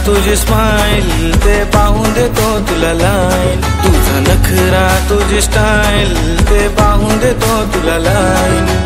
तुझी स्माइल ते पाहून देतो तुला लाईन, तुझा नखरा तुझी स्टाईल ते पाहून देतो तुला लाईन।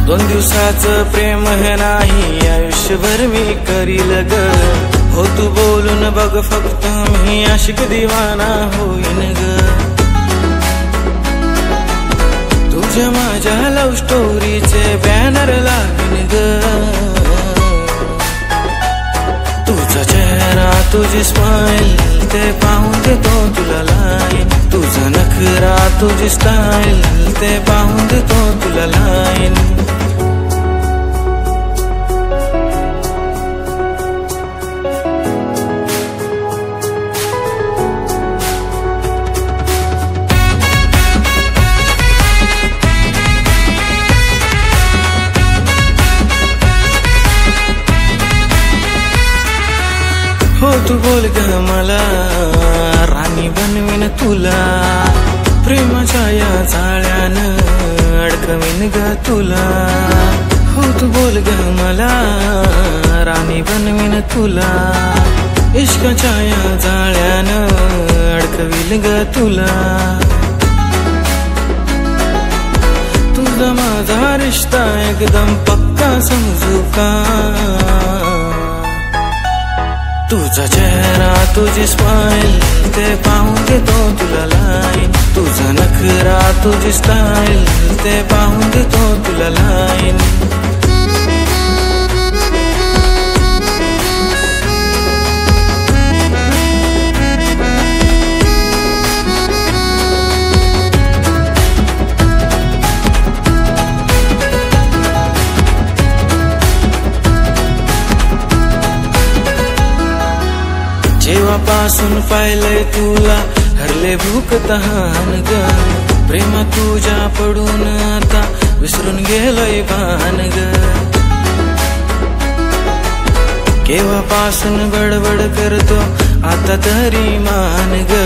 दोन दिवसाचं प्रेम हे नाही आयुष्यभर मी करील ग, हो तू बोलून बघ फक्त मी आशिक दिवाना होईन ग। तुझ्या माझ्या लव्ह स्टोरीचे बॅनर लागीन ग, तुझा चेहरा तुझी स्माइल ते पाहून देतो तुला लाईन, तुझा नखरा तुझी स्टाईल ते पाहून देतो तुला लाईन। हो तू बोल ग मला राणी बनवीन तुला, प्रेमाच्या या जाळ्यानं अडकवीन ग तुला। हो तू बोल ग मला राणी बनवीन तुला, इश्काच्या या जाळ्यानं अडकवीन ग तुला। तुझा माझा रिश्ता एकदम पक्का समजू का, तुझा चेहरा तुझी स्माइल ते पाहून देतो तुला लाईन, तुझा नखरा तुझी स्टाईल ते पाहून देतो तुला लाईन। जेव्हापासून पाहिलंय तुला हरले भूक तहान ग, प्रेमा तुझ्या पडून आता विसरून गेलोय भान ग। केव्हापासून बडबड करतो आता तरी मान ग,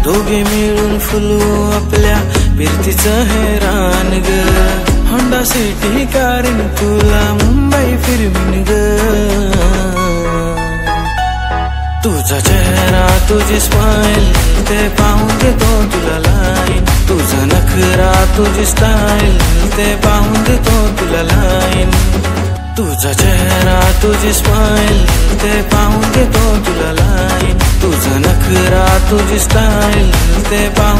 दोघे मिळून फुलू आपल्या फिरतीचं हैरान ग। होंडा सिटी कारीन तुला मुंबई फिरवीन ग, तुझा चेहरा तुझी स्माइल ते पाहून देतो तुला लाईन, तुझा नखरा तुझी स्टाईल ते पाहून देतो तुला लाईन। तुझा चेहरा तुझी स्माइल ते पाहून देतो तुला लाईन, तुझा नखरा तुझी स्टाईल ते पाहून